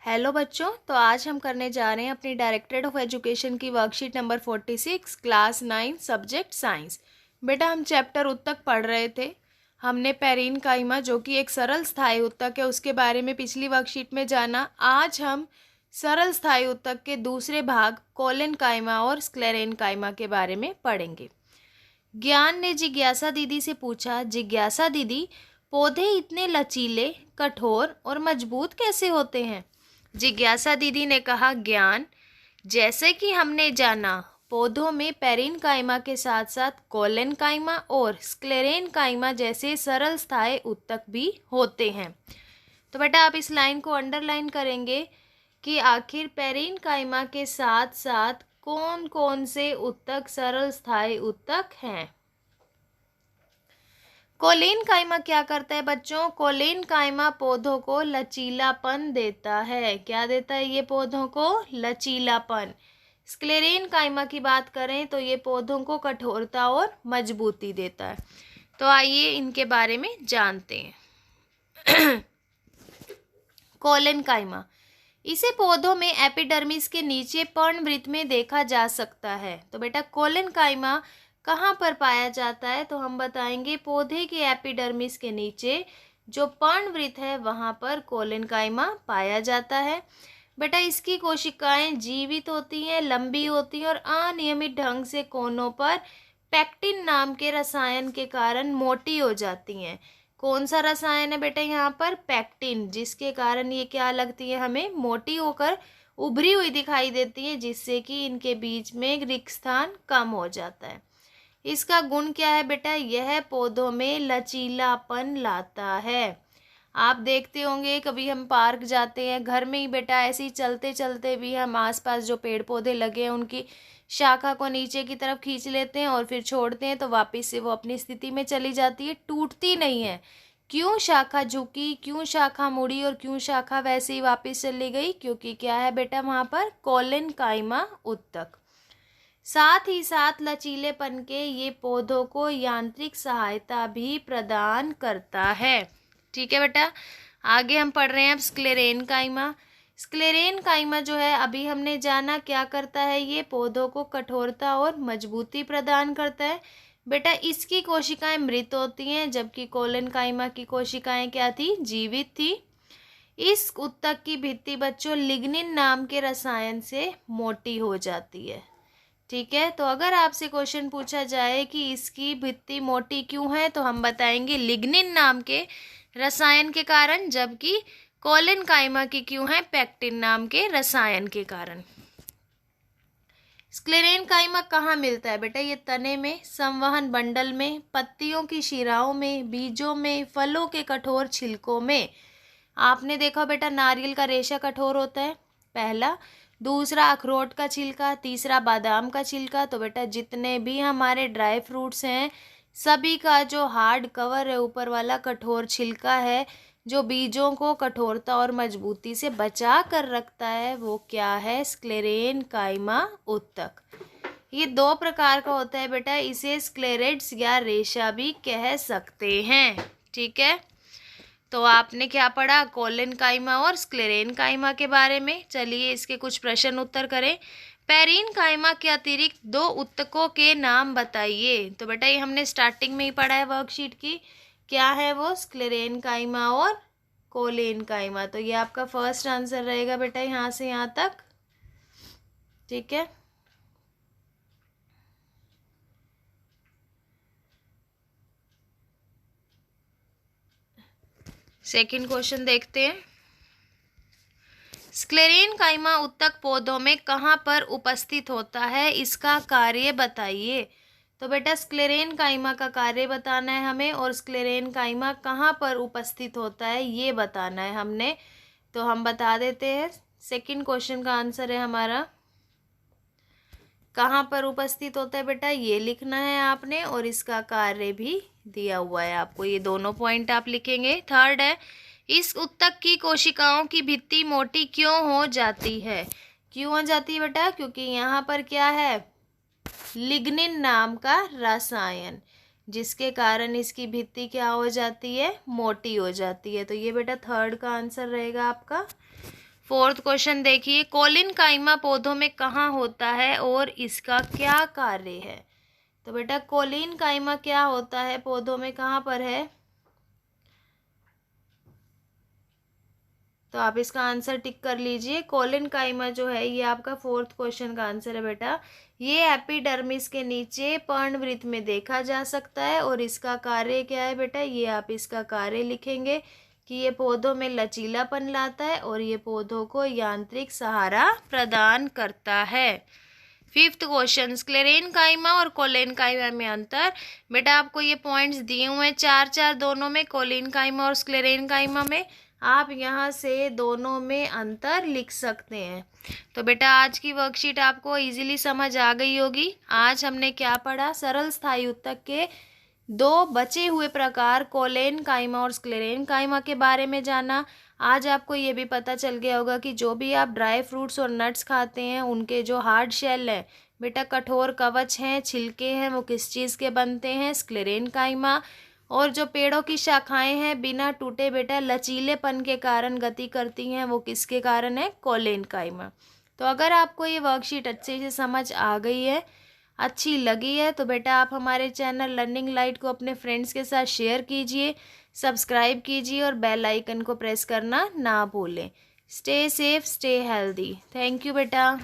Hello बच्चों, तो आज हम करने जा रहे हैं अपनी डायरेक्टरेट ऑफ एजुकेशन की worksheet number 46 class 9 subject science. बेटा हम चैप्टर उत्तक पढ़ रहे थे। हमने पेरीन काइमा जो कि एक सरल स्थायी उत्तक है उसके बारे में पिछली वर्कशीट में जाना। आज हम सरल स्थायी उत्तक के दूसरे भाग कोलेन काइमा और स्क्लेरेन काइमा के बारे में पढ़ेंगे। ज्ञान ने जिज्ञासा दीदी से पूछा, जिज्ञासा दीदी पौधे इतने लचीले, कठोर और मजबूत कैसे होते हैं? जिज्ञासा दीदी ने कहा, ज्ञान, जैसे कि हमने जाना पौधों में पेरीन काइमा के साथ साथ कोलेन काइमा और स्क्लेरेन काइमा जैसे सरल स्थायी उत्तक भी होते हैं। तो बेटा आप इस लाइन को अंडरलाइन करेंगे कि आखिर पेरीन काइमा के साथ साथ कौन कौन से उत्तक सरल स्थायी उत्तक हैं। कोलेन काइमा क्या करता है बच्चों? कोलेन काइमा पौधों को लचीलापन देता है। क्या देता है ये पौधों को? लचीलापन। स्क्लेरेन काइमा की बात करें तो ये पौधों को कठोरता और मजबूती देता है। तो आइए इनके बारे में जानते हैं। कोलेन काइमा, इसे पौधों में एपिडर्मिस के नीचे पर्णवृत्त में देखा जा सकता है। तो बेटा कोलेन काइमा कहाँ पर पाया जाता है? तो हम बताएंगे पौधे के एपिडर्मिस के नीचे जो पर्णवृत्त है वहाँ पर कोलेन काइमा पाया जाता है। बेटा इसकी कोशिकाएं जीवित होती हैं, लंबी होती हैं और अनियमित ढंग से कोनों पर पेक्टिन नाम के रसायन के कारण मोटी हो जाती हैं। कौन सा रसायन है बेटा यहाँ पर? पेक्टिन, जिसके कारण ये क्या लगती है हमें? मोटी होकर उभरी हुई दिखाई देती है, जिससे कि इनके बीच में रिक्त स्थान कम हो जाता है। इसका गुण क्या है बेटा? यह पौधों में लचीलापन लाता है। आप देखते होंगे कभी हम पार्क जाते हैं, घर में ही बेटा ऐसे ही चलते चलते भी हम आसपास जो पेड़ पौधे लगे हैं उनकी शाखा को नीचे की तरफ खींच लेते हैं और फिर छोड़ते हैं तो वापस से वो अपनी स्थिति में चली जाती है, टूटती नहीं है। क्यों शाखा झुकी, क्यों शाखा मुड़ी और क्यों शाखा वैसे ही वापस चली गई? क्योंकि क्या है बेटा वहाँ पर? कोलेन काइमा उत्तक। साथ ही साथ लचीलेपन के ये पौधों को यांत्रिक सहायता भी प्रदान करता है। ठीक है बेटा, आगे हम पढ़ रहे हैं अब स्क्लेरेन काइमा। स्क्लेरेन काइमा जो है अभी हमने जाना क्या करता है, ये पौधों को कठोरता और मजबूती प्रदान करता है। बेटा इसकी कोशिकाएं मृत होती हैं जबकि कोलेन काइमा की कोशिकाएं क्या थी? जीवित थी। इस उत्तक की भित्ति बच्चों लिग्निन नाम के रसायन से मोटी हो जाती है। ठीक है, तो अगर आपसे क्वेश्चन पूछा जाए कि इसकी भित्ति मोटी क्यों है तो हम बताएंगे लिग्निन नाम के रसायन के कारण, जबकि कोलेन काइमा की क्यों है? पेक्टिन नाम के रसायन के कारण। स्क्लेरेन काइमा कहाँ मिलता है बेटा? ये तने में, संवहन बंडल में, पत्तियों की शिराओं में, बीजों में, फलों के कठोर छिलकों में। आपने देखा बेटा नारियल का रेशा कठोर होता है, पहला। दूसरा अखरोट का छिलका, तीसरा बादाम का छिलका। तो बेटा जितने भी हमारे ड्राई फ्रूट्स हैं सभी का जो हार्ड कवर है ऊपर वाला कठोर छिलका है जो बीजों को कठोरता और मजबूती से बचा कर रखता है, वो क्या है? स्क्लेरेन काइमा उत्तक। ये दो प्रकार का होता है बेटा, इसे स्क्लेरेट्स या रेशा भी कह सकते हैं। ठीक है, तो आपने क्या पढ़ा? कोलेन काइमा और स्क्लेरेन काइमा के बारे में। चलिए इसके कुछ प्रश्न उत्तर करें। पेरीन काइमा के अतिरिक्त दो उत्तकों के नाम बताइए। तो बेटा ये हमने स्टार्टिंग में ही पढ़ा है वर्कशीट की। क्या है वो? स्क्लेरेन काइमा और कोलेन काइमा। तो ये आपका फर्स्ट आंसर रहेगा बेटा यहाँ से यहाँ तक। ठीक है, सेकंड क्वेश्चन देखते हैं। स्क्लेरेन काइमा उत्तक पौधों में कहाँ पर उपस्थित होता है, इसका कार्य बताइए। तो बेटा स्क्लेरेन काइमा का कार्य बताना है हमें और स्क्लेरेन काइमा कहाँ पर उपस्थित होता है ये बताना है हमने। तो हम बता देते हैं, सेकंड क्वेश्चन का आंसर है हमारा कहाँ पर उपस्थित होता है बेटा, ये लिखना है आपने और इसका कार्य भी दिया हुआ है आपको, ये दोनों पॉइंट आप लिखेंगे। थर्ड है, इस उत्तक की कोशिकाओं की भित्ति मोटी क्यों हो जाती है? क्यों हो जाती है बेटा? क्योंकि यहाँ पर क्या है? लिग्निन नाम का रसायन, जिसके कारण इसकी भित्ति क्या हो जाती है? मोटी हो जाती है। तो ये बेटा थर्ड का आंसर रहेगा आपका। 4th क्वेश्चन देखिए, कोलिन काइमा पौधों में कहाँ होता है और इसका क्या कार्य है। तो बेटा कोलिन काइमा क्या होता है पौधों में, कहाँ पर है, तो आप इसका आंसर टिक कर लीजिए। कोलिन काइमा जो है ये आपका 4th क्वेश्चन का आंसर है बेटा। ये एपिडर्मिस के नीचे पर्णवृत्त में देखा जा सकता है और इसका कार्य क्या है बेटा, ये आप इसका कार्य लिखेंगे कि ये पौधों में लचीलापन लाता है और ये पौधों को यांत्रिक सहारा प्रदान करता है। 5th क्वेश्चन, स्क्लेरेन काइमा और कोलेन काइमा में अंतर। बेटा आपको ये पॉइंट्स दिए हुए हैं 4 दोनों में, कोलिन काइमा और स्क्लेरेन काइमा में। आप यहाँ से दोनों में अंतर लिख सकते हैं। तो बेटा आज की वर्कशीट आपको इजीली समझ आ गई होगी। आज हमने क्या पढ़ा, सरल स्थायी ऊतक के 2 बचे हुए प्रकार कोलेन काइमा और स्क्लेरेन काइमा के बारे में जाना। आज आपको ये भी पता चल गया होगा कि जो भी आप ड्राई फ्रूट्स और नट्स खाते हैं उनके जो हार्ड शेल है बेटा, कठोर कवच हैं, छिलके हैं, वो किस चीज़ के बनते हैं, स्क्लेरेन काइमा। और जो पेड़ों की शाखाएं हैं बिना टूटे बेटा लचीलेपन के कारण गति करती हैं, वो किसके कारण है, कोलेन काइमा। तो अगर आपको ये वर्कशीट अच्छे से समझ आ गई है, अच्छी लगी है, तो बेटा आप हमारे चैनल लर्निंग लाइट को अपने फ्रेंड्स के साथ शेयर कीजिए, सब्सक्राइब कीजिए और बेल आइकन को प्रेस करना ना भूलें। Stay safe, stay healthy. Thank you बेटा।